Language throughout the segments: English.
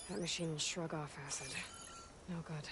That machine will shrug off acid. No good.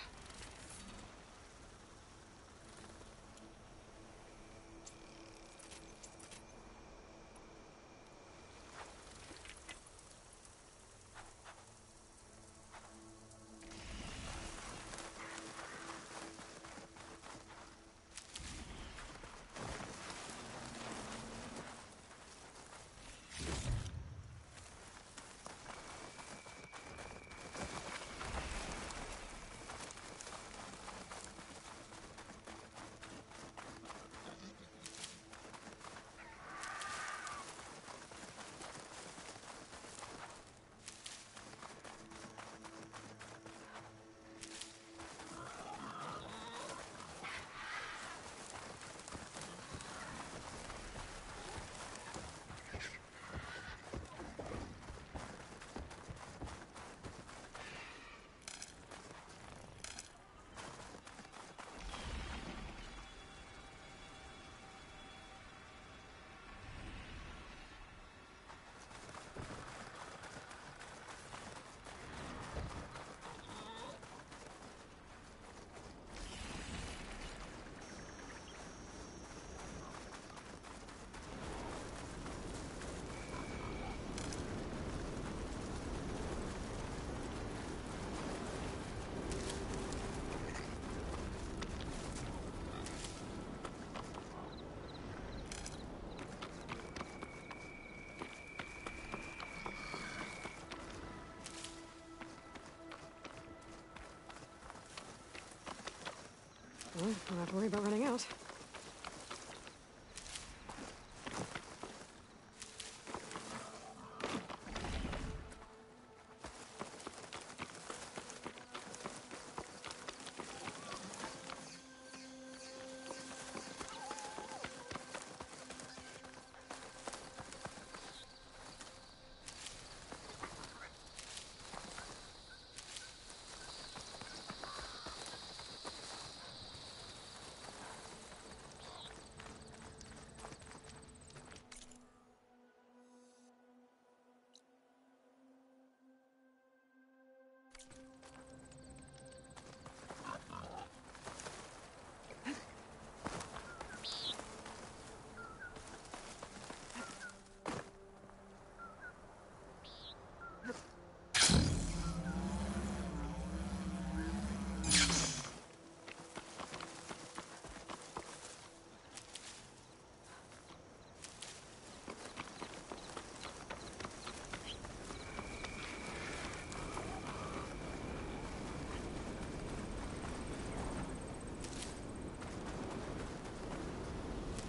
Well, don't have to worry about running out.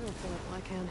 I'll fill it while I can.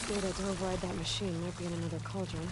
Data to override that machine might be in another cauldron.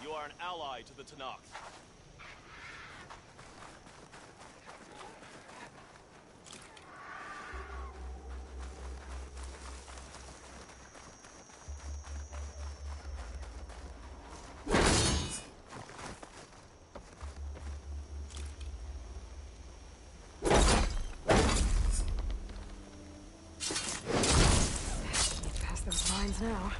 You are an ally to the Tanakh. Past those vines now.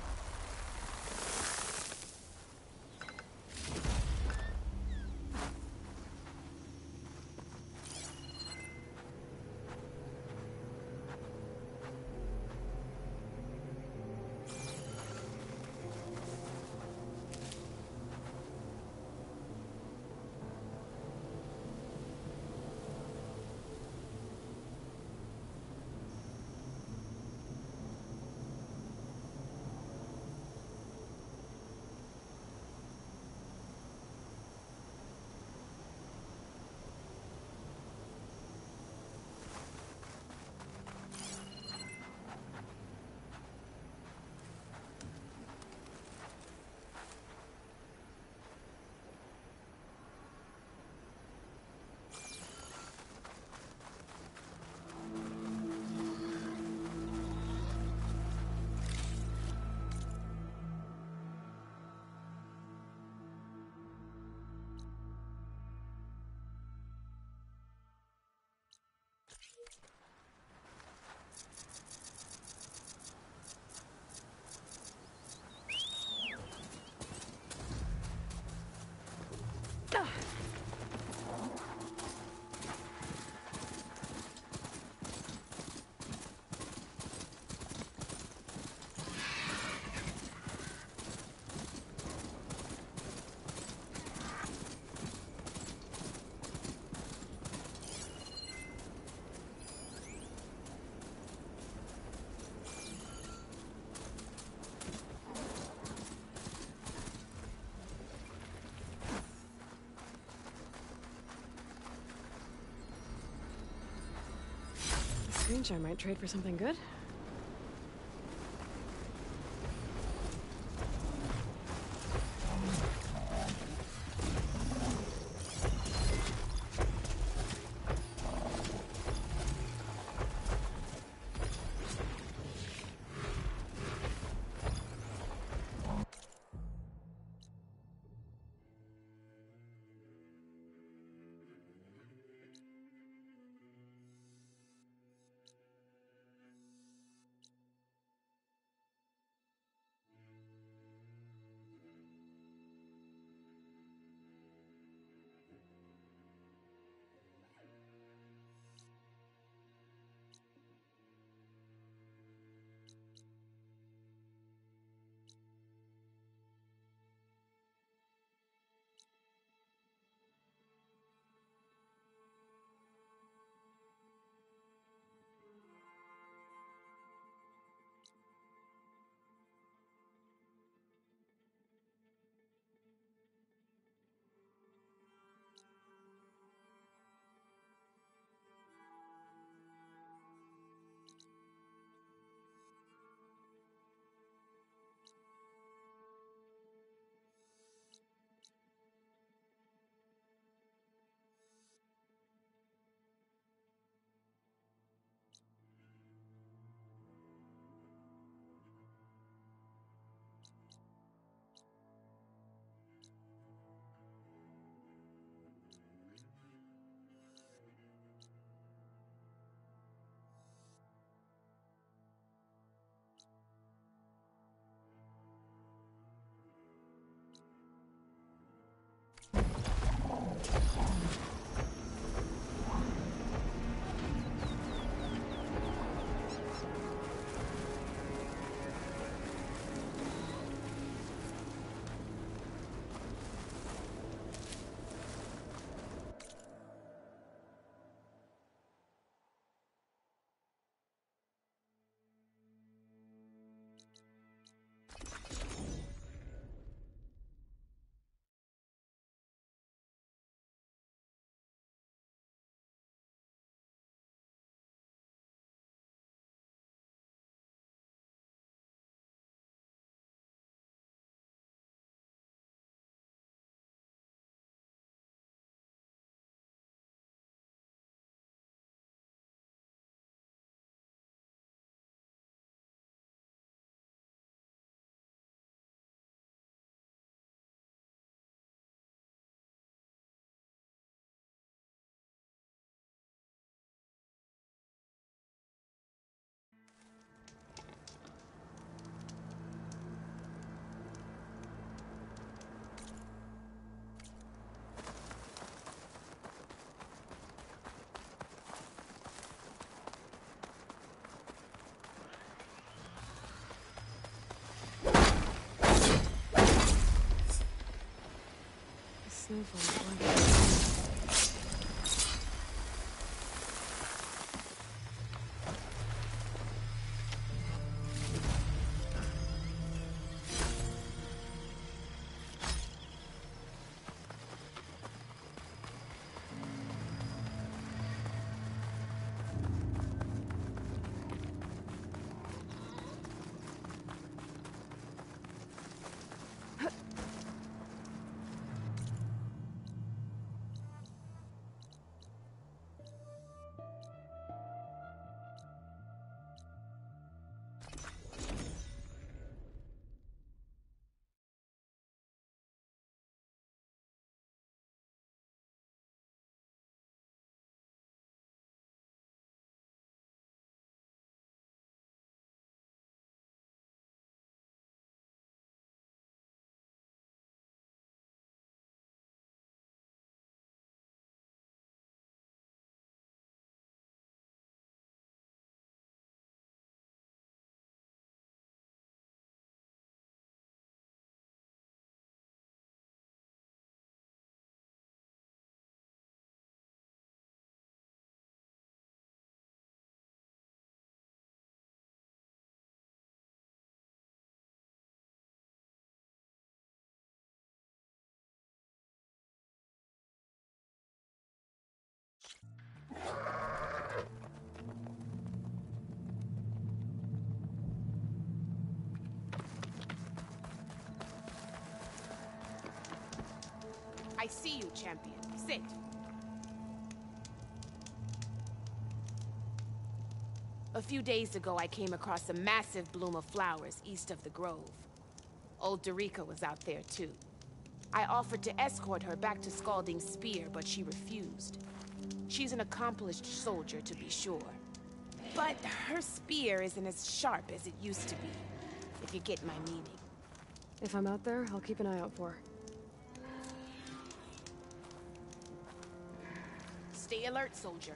Screenshot might trade for something good. I see you, champion. Sit. A few days ago, I came across a massive bloom of flowers east of the grove. Old Dorica was out there, too. I offered to escort her back to Scalding's Spear, but she refused. She's an accomplished soldier, to be sure. But her spear isn't as sharp as it used to be, if you get my meaning. If I'm out there, I'll keep an eye out for her. Stay alert, soldier.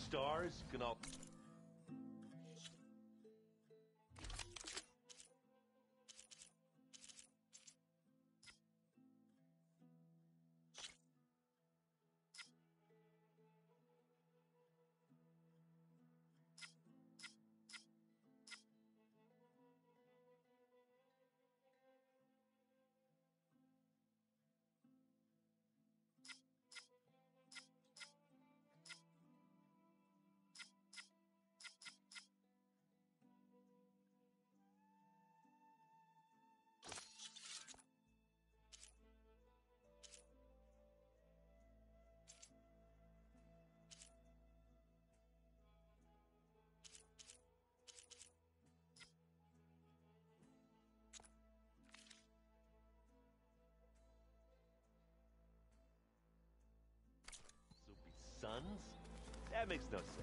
stars can all... Sons? That makes no sense.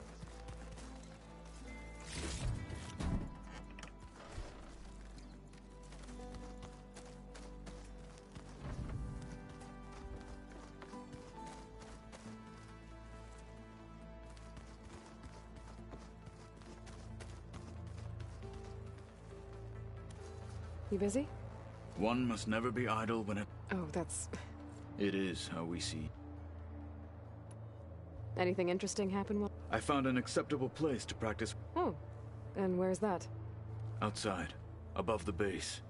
You busy? One must never be idle when it... Oh, that's... It is how we see. Anything interesting happen while... I found an acceptable place to practice. Oh, and where's that? Outside, above the base.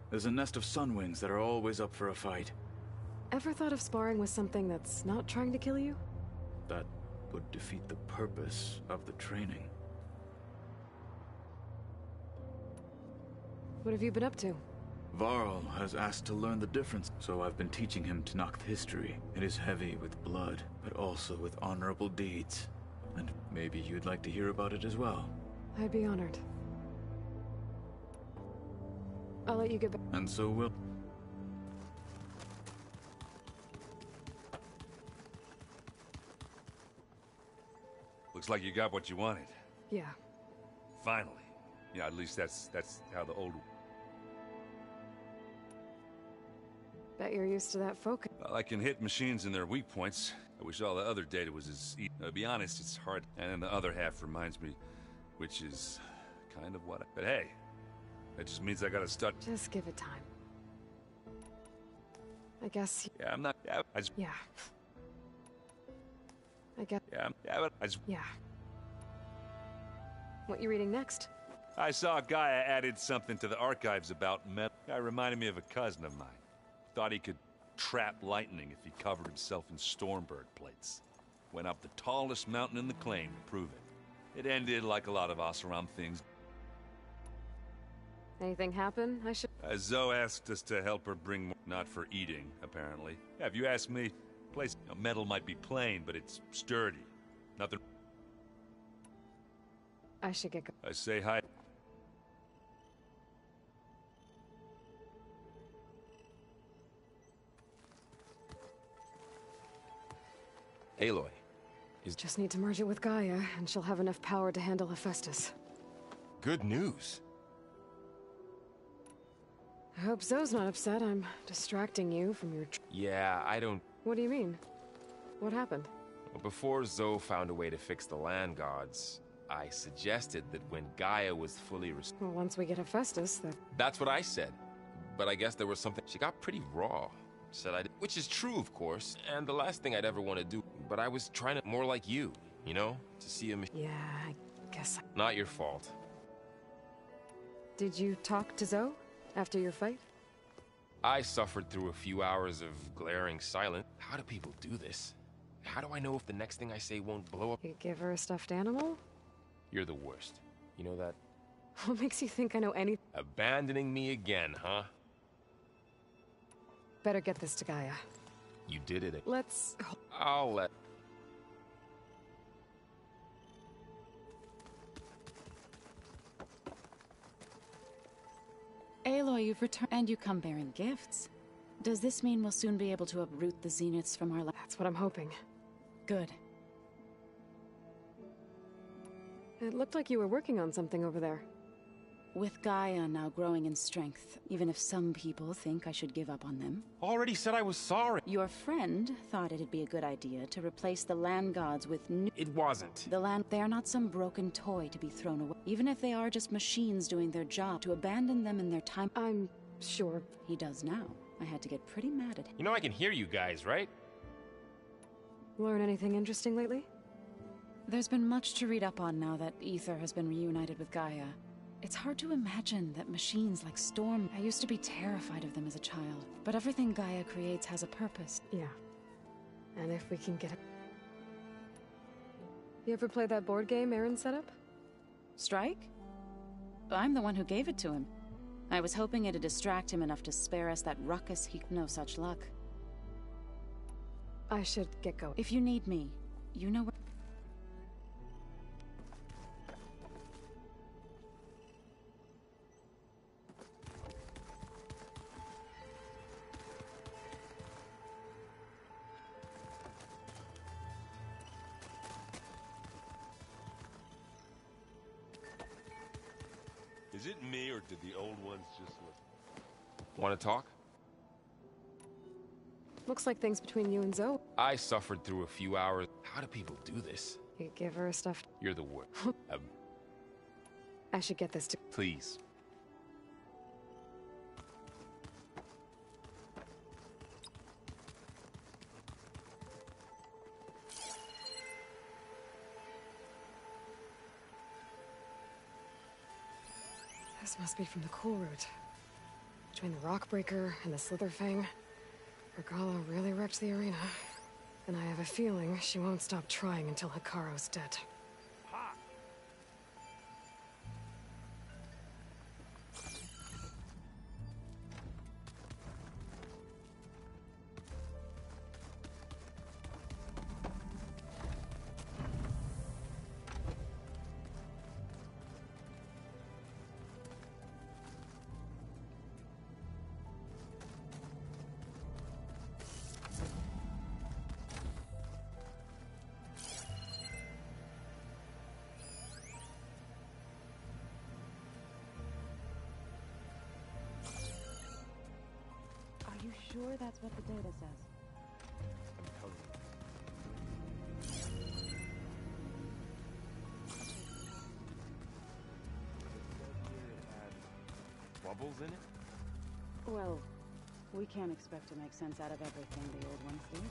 There's a nest of sunwings that are always up for a fight. Ever thought of sparring with something that's not trying to kill you? That would defeat the purpose of the training. What have you been up to? Varl has asked to learn the difference, so I've been teaching him Tenakth history. It is heavy with blood, but also with honorable deeds. And maybe you'd like to hear about it as well. I'd be honored. I'll let you get back. And so will... Looks like you got what you wanted. Yeah. Finally. Yeah, at least that's how the old... Bet you're used to that focus. Well, I can hit machines in their weak points. I wish all the other data was as easy. To be honest, it's hard. And then the other half reminds me, which is kind of what I... But hey, that just means I gotta start... Just give it time. I guess... Yeah, I'm not... Yeah, I just... Yeah. I guess... Yeah, but I just... Yeah. What you reading next? I saw a guy added something to the archives about metal. Guy reminded me of a cousin of mine. Thought he could trap lightning if he covered himself in Stormbird plates. Went up the tallest mountain in the claim to prove it. It ended like a lot of Oseram things. Anything happen? I should... Zoe asked us to help her bring more... Not for eating, apparently. Yeah, if you ask me, place... metal might be plain, but it's sturdy. Nothing... I should get... I say hi... Aloy. Just need to merge it with Gaia, and she'll have enough power to handle Hephaestus. Good news. I hope Zoe's not upset. I'm distracting you from your... Yeah, I don't... What do you mean? What happened? Well, before Zoe found a way to fix the land gods, I suggested that when Gaia was fully Well, once we get Hephaestus, that... That's what I said. But I guess there was something... She got pretty raw. Said I did. Which is true, of course, and the last thing I'd ever want to do. But I was trying to... More like you, you know? To see a... Yeah, I guess... Not your fault. Did you talk to Zoe after your fight? I suffered through a few hours of glaring silence. How do people do this? How do I know if the next thing I say won't blow up? You give her a stuffed animal? You're the worst. You know that? What makes you think I know anything? Abandoning me again, huh? Better get this to Gaia. You did it. Let's... I'll let... Aloy, you've returned, and you come bearing gifts. Does this mean we'll soon be able to uproot the Zeniths from our lives? That's what I'm hoping. Good. It looked like you were working on something over there. With Gaia now growing in strength, even if some people think I should give up on them. Already said I was sorry. Your friend thought it'd be a good idea to replace the land gods with new... It wasn't. They are not some broken toy to be thrown away. Even if they are just machines doing their job, to abandon them in their time... I'm sure. He does now. I had to get pretty mad at him. You know I can hear you guys, right? Learn anything interesting lately? There's been much to read up on now that Ether has been reunited with Gaia. It's hard to imagine that machines like Storm... I used to be terrified of them as a child, but everything Gaia creates has a purpose. Yeah. And if we can get it... You ever play that board game Aaron set up? Strike? I'm the one who gave it to him. I was hoping it'd distract him enough to spare us that ruckus. No such luck. I should get going. If you need me, you know where... Is it me, or did the old ones just look... Want to talk? Looks like things between you and Zoe. I suffered through a few hours. How do people do this? You give her a stuffed... You're the worst. I should get this to... Please. This must be from the cool route. Between the Rockbreaker and the Slitherfang, Regala really wrecked the arena. And I have a feeling she won't stop trying until Hikaru's dead. Are you sure that's what the data says? Bubbles in it? Well, we can't expect to make sense out of everything the old ones did.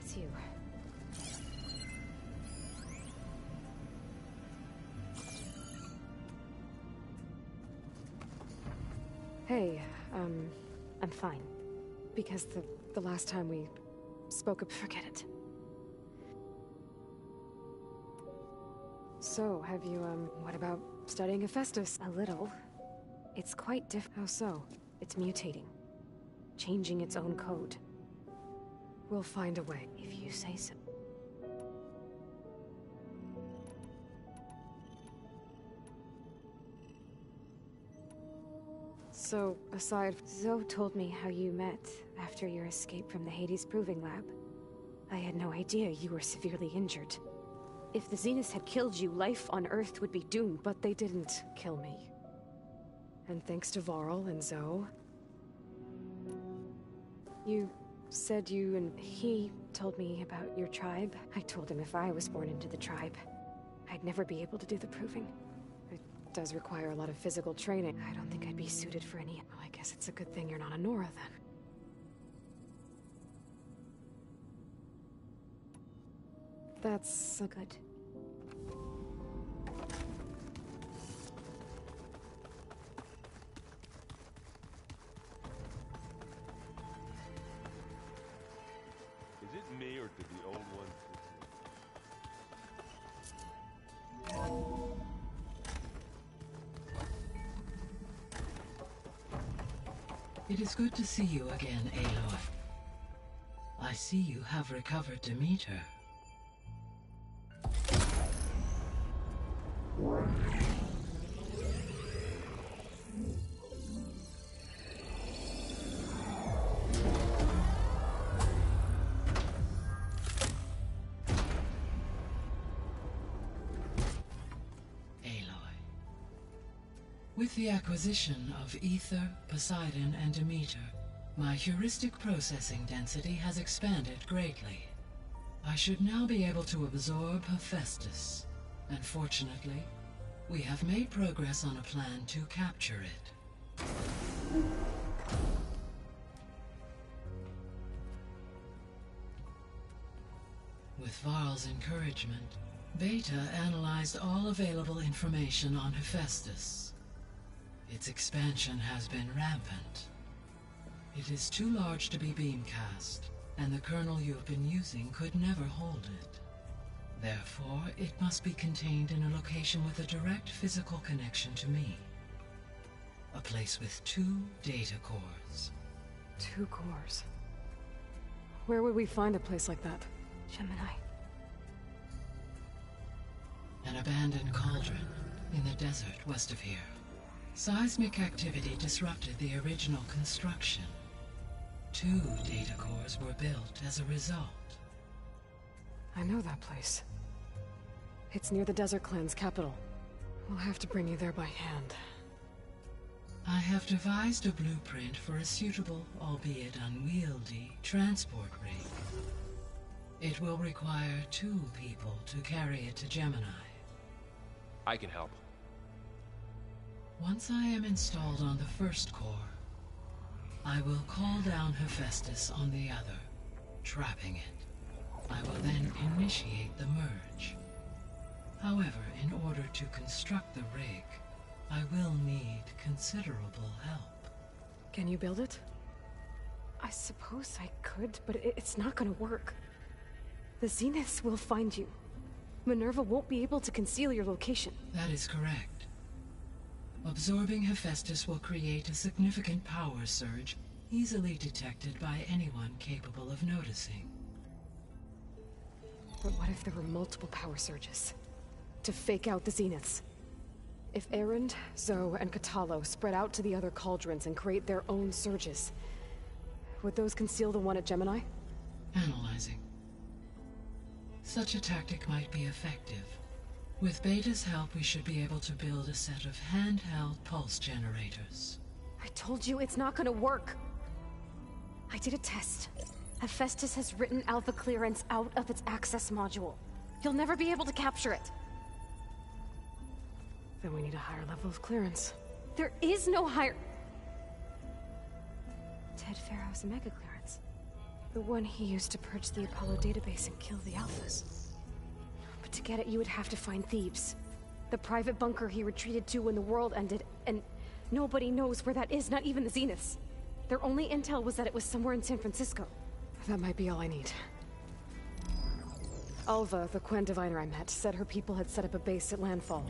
It's you. Hey, I'm fine. Because the last time we spoke of... Forget it. So, have you, what about studying Hephaestus? A little. It's quite How so? It's mutating. Changing its own code. We'll find a way. If you say so. So, aside... Zoe told me how you met after your escape from the Hades Proving Lab. I had no idea you were severely injured. If the Zeniths had killed you, life on Earth would be doomed, but they didn't kill me. And thanks to Varl and Zoe... You said you and he told me about your tribe. I told him if I was born into the tribe, I'd never be able to do the proving. It does require a lot of physical training. I don't think I'd be suited for any... Well, I guess it's a good thing you're not a Nora, then. That's good. Is it me, or did the old ones... It is good to see you again, Aloy. I see you have recovered Demeter. With the acquisition of Ether, Poseidon, and Demeter, my heuristic processing density has expanded greatly. I should now be able to absorb Hephaestus, and fortunately, we have made progress on a plan to capture it. With Varl's encouragement, Beta analyzed all available information on Hephaestus. Its expansion has been rampant. It is too large to be beamcast, and the kernel you have been using could never hold it. Therefore, it must be contained in a location with a direct physical connection to me. A place with 2 data cores. 2 cores? Where would we find a place like that? Gemini. An abandoned cauldron in the desert west of here. Seismic activity disrupted the original construction. 2 data cores were built as a result. I know that place. It's near the Desert Clan's capital. We'll have to bring you there by hand. I have devised a blueprint for a suitable, albeit unwieldy, transport rig. It will require 2 people to carry it to Gemini. I can help. Once I am installed on the first core, I will call down Hephaestus on the other, trapping it. I will then initiate the merge. However, in order to construct the rig, I will need considerable help. Can you build it? I suppose I could, but it's not gonna work. The Zeniths will find you. Minerva won't be able to conceal your location. That is correct. Absorbing Hephaestus will create a significant power surge, easily detected by anyone capable of noticing. But what if there were multiple power surges? To fake out the Zeniths? If Erend, Zoe, and Katalo spread out to the other cauldrons and create their own surges, would those conceal the one at Gemini? Analyzing. Such a tactic might be effective. With Beta's help, we should be able to build a set of handheld pulse generators. I told you it's not gonna work. I did a test. Hephaestus has written Alpha clearance out of its access module. You'll never be able to capture it. Then we need a higher level of clearance. There is no higher... Ted Pharaoh's mega clearance. The one he used to purge the Apollo database and kill the Alphas. But to get it, you would have to find Thebes. The private bunker he retreated to when the world ended, and nobody knows where that is, not even the Zeniths. Their only intel was that it was somewhere in San Francisco. That might be all I need. Alva, the Quen diviner I met, said her people had set up a base at Landfall.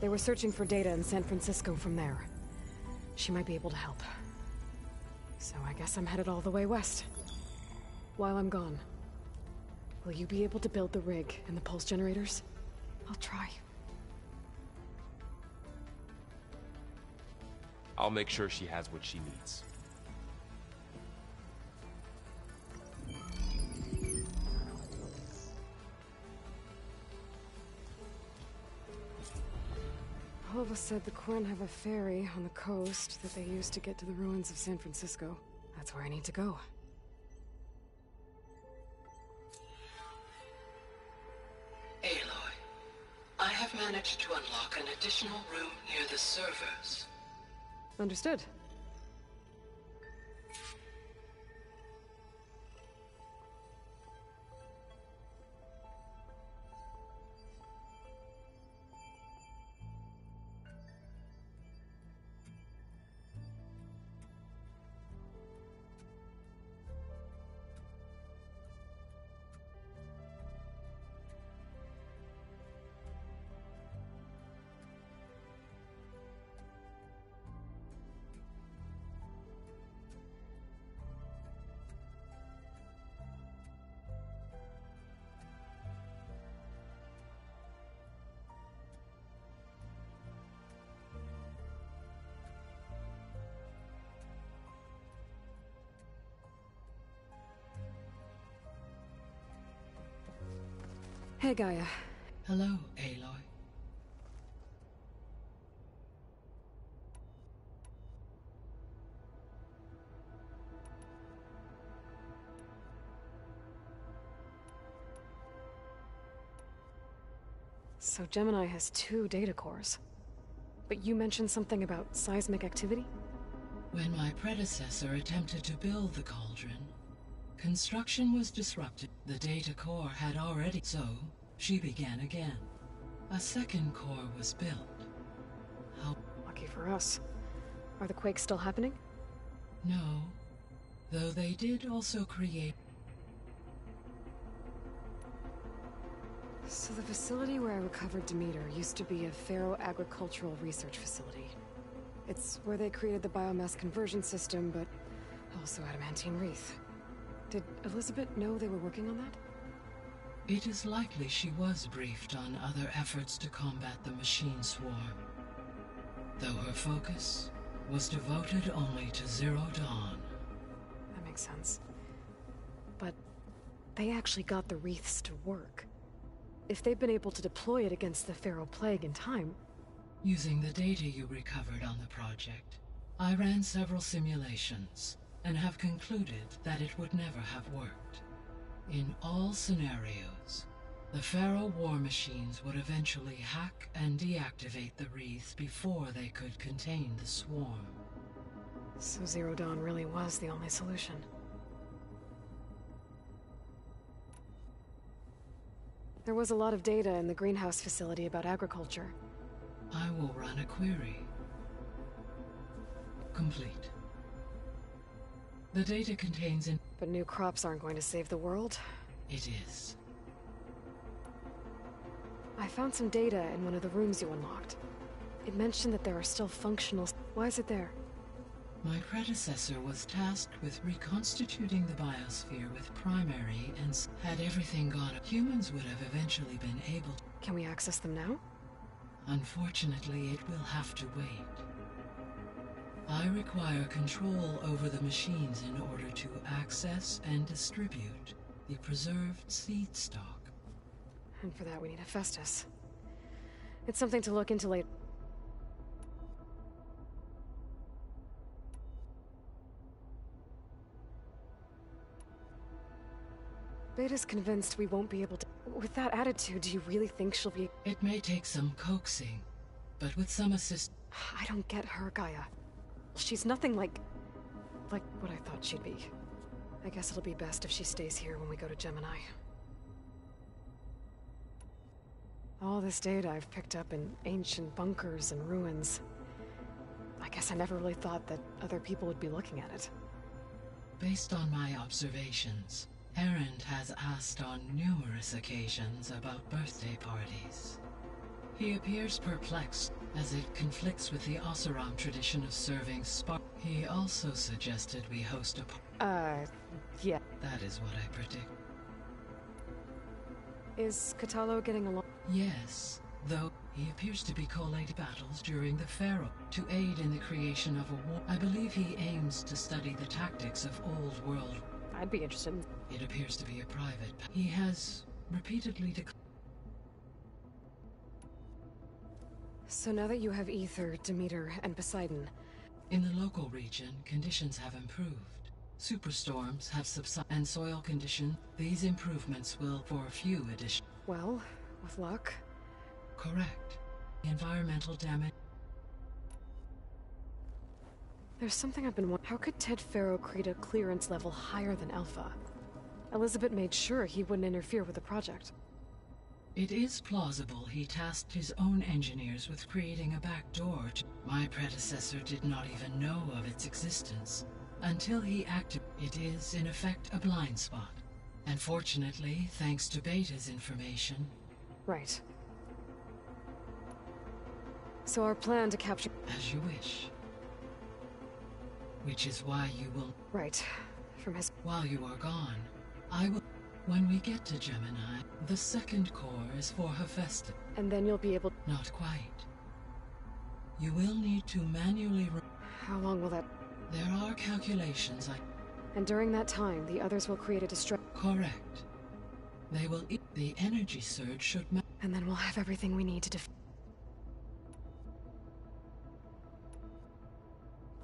They were searching for data in San Francisco from there. She might be able to help. So I guess I'm headed all the way west. While I'm gone, will you be able to build the rig and the pulse generators? I'll try. I'll make sure she has what she needs. Alva said the Quen have a ferry on the coast that they use to get to the ruins of San Francisco. That's where I need to go. Aloy, I have managed to unlock an additional room near the servers. Understood. Hey, Gaia. Hello, Aloy. So Gemini has 2 data cores. But you mentioned something about seismic activity? When my predecessor attempted to build the cauldron, construction was disrupted. The data core had already... So, she began again. A second core was built. How... Lucky for us. Are the quakes still happening? No. Though they did also create... So the facility where I recovered Demeter used to be a Pharaoh agricultural research facility. It's where they created the biomass conversion system, but also adamantine wreath. Did Elizabeth know they were working on that? It is likely she was briefed on other efforts to combat the machine swarm, though her focus was devoted only to Zero Dawn. That makes sense. But they actually got the wreaths to work. If they've been able to deploy it against the Pharaoh Plague in time... Using the data you recovered on the project, I ran several simulations and have concluded that it would never have worked. In all scenarios, the Pharaoh war machines would eventually hack and deactivate the wreath before they could contain the swarm. So Zero Dawn really was the only solution. There was a lot of data in the greenhouse facility about agriculture. I will run a query. Complete. The data contains in... But new crops aren't going to save the world. It is. I found some data in one of the rooms you unlocked. It mentioned that there are still functional... Why is it there? My predecessor was tasked with reconstituting the biosphere with primary and... Had everything gone, humans would have eventually been able to... Can we access them now? Unfortunately, it will have to wait. I require control over the machines in order to access and distribute the preserved seed stock. And for that we need Hephaestus. It's something to look into later. Beta's convinced we won't be able to... With that attitude, do you really think she'll be... It may take some coaxing, but with some assist... I don't get her, Gaia. She's nothing like what I thought she'd be. I guess it'll be best if she stays here when we go to Gemini. All this data I've picked up in ancient bunkers and ruins. I guess I never really thought that other people would be looking at it. Based on my observations, Erend has asked on numerous occasions about birthday parties. He appears perplexed, as it conflicts with the Oseram tradition of serving spark. He also suggested we host a yeah. That is what I predict. Is Katalo getting along? Yes, though he appears to be collating battles during the Pharaoh to aid in the creation of a war. I believe he aims to study the tactics of old world. I'd be interested. It appears to be a private. He has repeatedly declared. So now that you have Ether, Demeter, and Poseidon... In the local region, conditions have improved. Superstorms have subsided, and soil condition. These improvements will, for a few additional... Well, with luck... Correct. Environmental damage... There's something I've been wondering. How could Ted Pharaoh create a clearance level higher than Alpha? Elizabeth made sure he wouldn't interfere with the project. It is plausible he tasked his own engineers with creating a back door to... My predecessor did not even know of its existence until he acted. It is, in effect, a blind spot. And fortunately, thanks to Beta's information... Right. So our plan to capture... As you wish. Which is why you will... Right. From his... While you are gone, I will... When we get to Gemini, the second core is for Hephaestus. And then you'll be able... Not quite. You will need to manually... How long will that... There are calculations And during that time, the others will create a destruct... Correct. They will... The energy surge should... And then we'll have everything we need to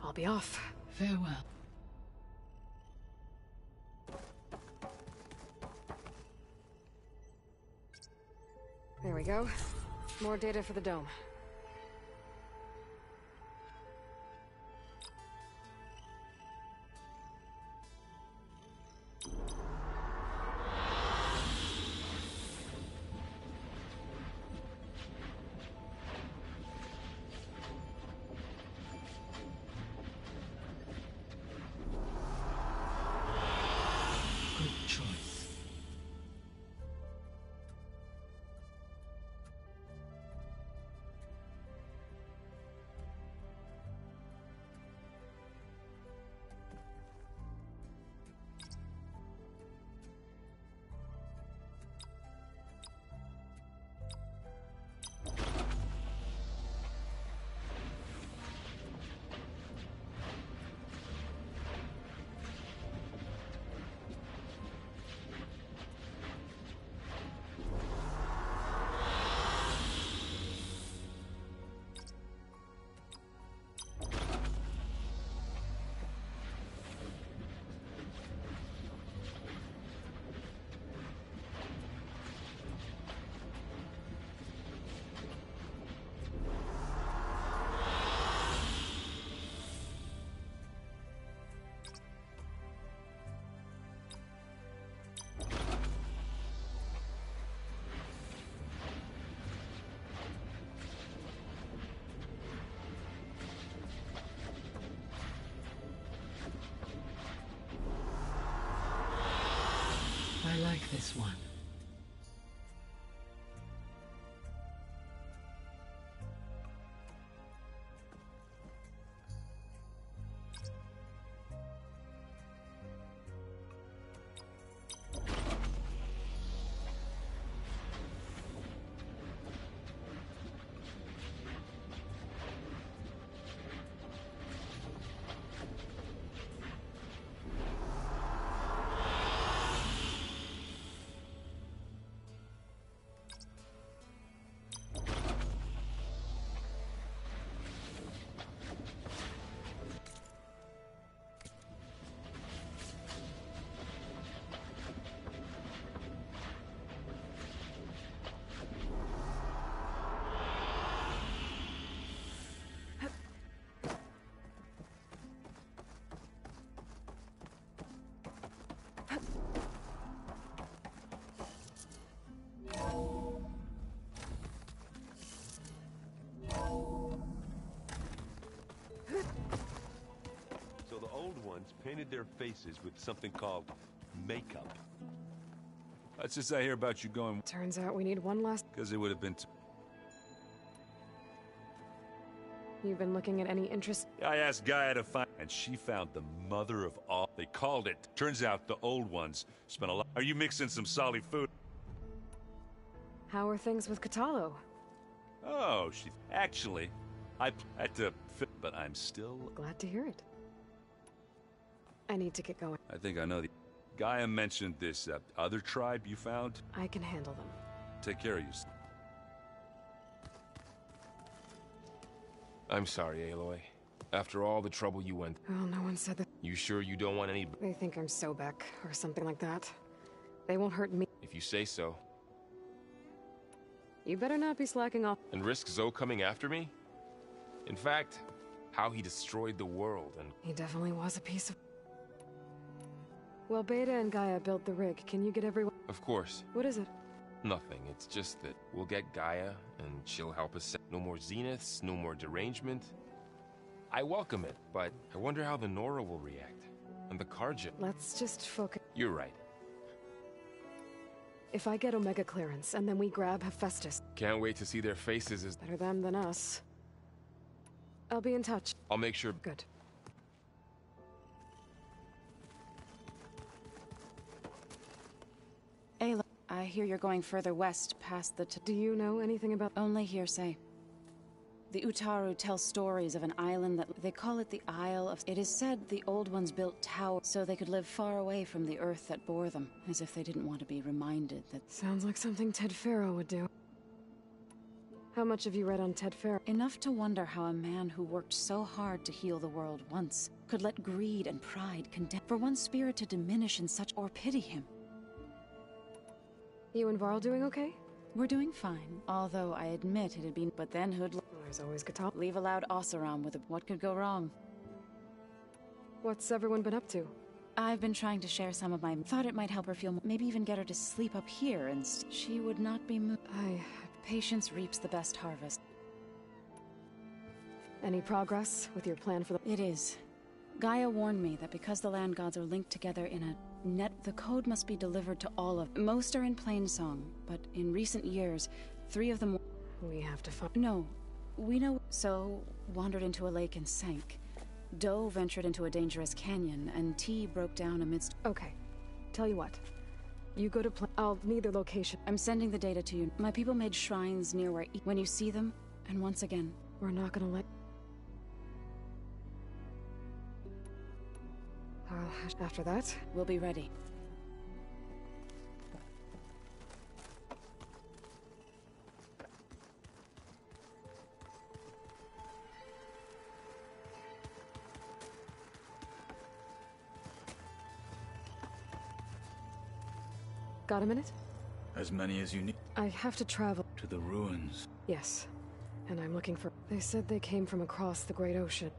I'll be off. Farewell. There we go. More data for the dome. Good choice. I like this one. So the old ones painted their faces with something called makeup. Let's just I hear about you going, Turns out we need one last... because it would have been You've been looking at any interest... I asked Gaia to find, and she found the mother of all. They called it. Turns out the old ones spent a lot. Are you mixing some solid food? How are things with Katalo? Oh, she... Actually, I had to... But I'm still... Glad to hear it. I need to get going. I think I know the... Gaia mentioned this other tribe you found. I can handle them. Take care of yourself. I'm sorry, Aloy. After all the trouble you went, Well, no one said that. you sure you don't want any... They think I'm Sobek, or something like that. They won't hurt me. If you say so. You better not be slacking off. And risk Zoe coming after me? In fact, how he destroyed the world and... He definitely was a piece of... Well, Beta and Gaia built the rig. Can you get everyone... Of course. What is it? Nothing. It's just that we'll get Gaia, and she'll help us set... No more zeniths, no more derangement. I welcome it, but I wonder how the Nora will react. And the Karja. Let's just focus... You're right. If I get Omega clearance, and then we grab Hephaestus... Can't wait to see their faces as... Better them than us. I'll be in touch. I'll make sure... Good. Ayla, I hear you're going further west past the... Do you know anything about... Only hearsay. The Utaru tell stories of an island that they call it the Isle of... It is said the Old Ones built towers so they could live far away from the earth that bore them, as if they didn't want to be reminded that... Sounds like something Ted Faro would do. How much have you read on Ted Faro? Enough to wonder how a man who worked so hard to heal the world once could let greed and pride condemn... For one spirit to diminish in such... or pity him. You and Varl doing okay? We're doing fine, although I admit it'd be. But then who'd There's always guitar. leave a loud Oseram with a. What could go wrong? What's everyone been up to? I've been trying to share some of my. Thought it might help her feel. Maybe even get her to sleep up here, and she would not be moved. Patience reaps the best harvest. Any progress with your plan for the... It is. Gaia warned me that because the land gods are linked together in a net, the code must be delivered to all of. Most are in plainsong, but in recent years, 3 of them. We have to find... No, we know. So, wandered into a lake and sank. Doe ventured into a dangerous canyon, and T broke down amidst. Okay. Tell you what. You go to I'll need their location. I'm sending the data to you. My people made shrines near where. When you see them, and once again. We're not gonna let... After that, we'll be ready. Got a minute? As many as you need. I have to travel. To the ruins. Yes. And I'm looking for... They said they came from across the Great Ocean.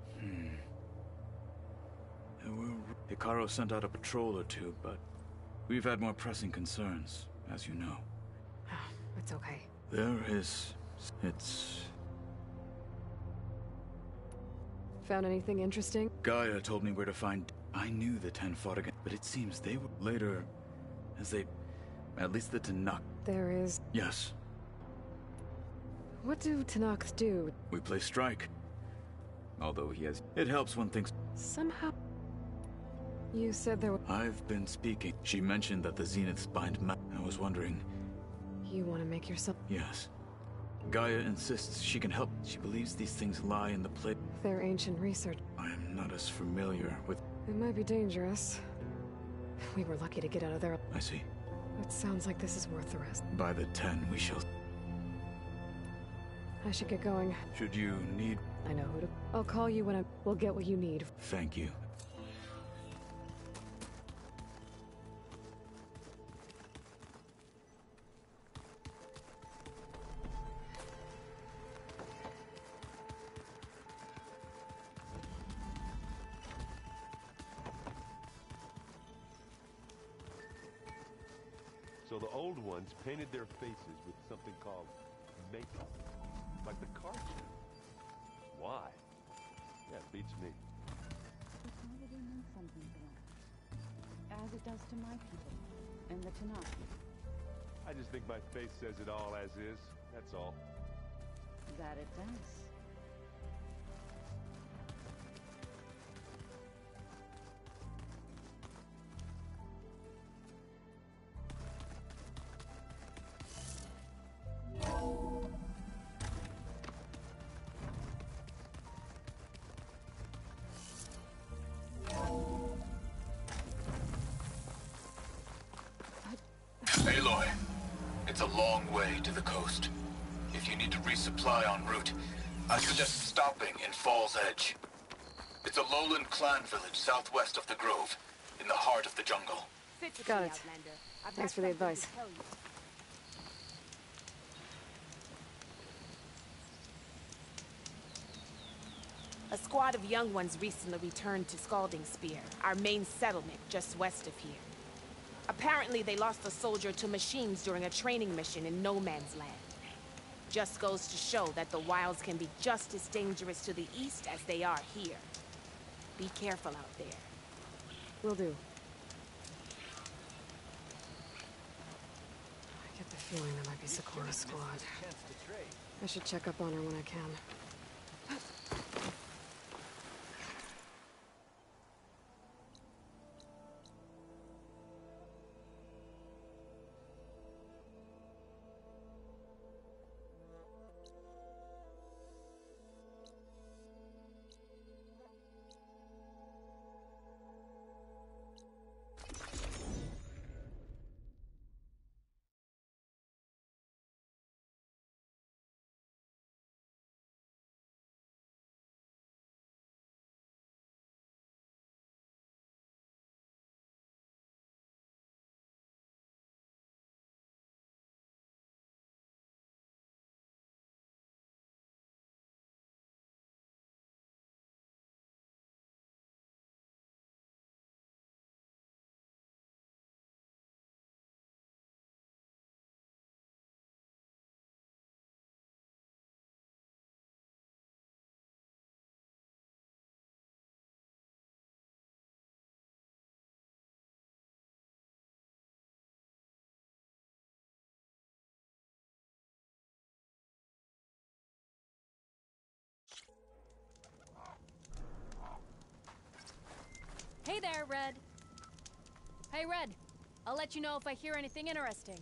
Hikaru sent out a patrol or 2, but we've had more pressing concerns, as you know. It's okay. It's... Found anything interesting? Gaia told me where to find... I knew the 10 fought again, but it seems they were later... As they... At least the Tanakh... There is... Yes. What do Tanakhs do? We play strike. Although he has... It helps when things... Somehow... You said there were... I've been speaking. She mentioned that the Zeniths bind I was wondering... You want to make yourself... Yes. Gaia insists she can help. She believes these things lie in the place. Their ancient research. I am not as familiar with... It might be dangerous. We were lucky to get out of there. I see. It sounds like this is worth the risk. By the 10, we shall... I should get going. Should you need... I know who to... I'll call you when we'll get what you need. Thank you. So the old ones painted their faces with something called makeup. Like the cartoon. Why? Yeah, it beats me. It probably means something to them. As it does to my people. And the Tanakh. I just think my face says it all as is. That's all. That it does. Aloy, it's a long way to the coast. If you need to resupply en route, I suggest stopping in Fall's Edge. It's a lowland clan village southwest of the Grove, in the heart of the jungle. Got it. Thanks for the advice. A squad of young ones recently returned to Scalding Spear, our main settlement just west of here. Apparently, they lost a soldier to machines during a training mission in No Man's Land. Just goes to show that the wilds can be just as dangerous to the east as they are here. Be careful out there. Will do. I get the feeling there might be Sakura's squad. I should check up on her when I can. Hey there, Red. Hey, Red. I'll let you know if I hear anything interesting.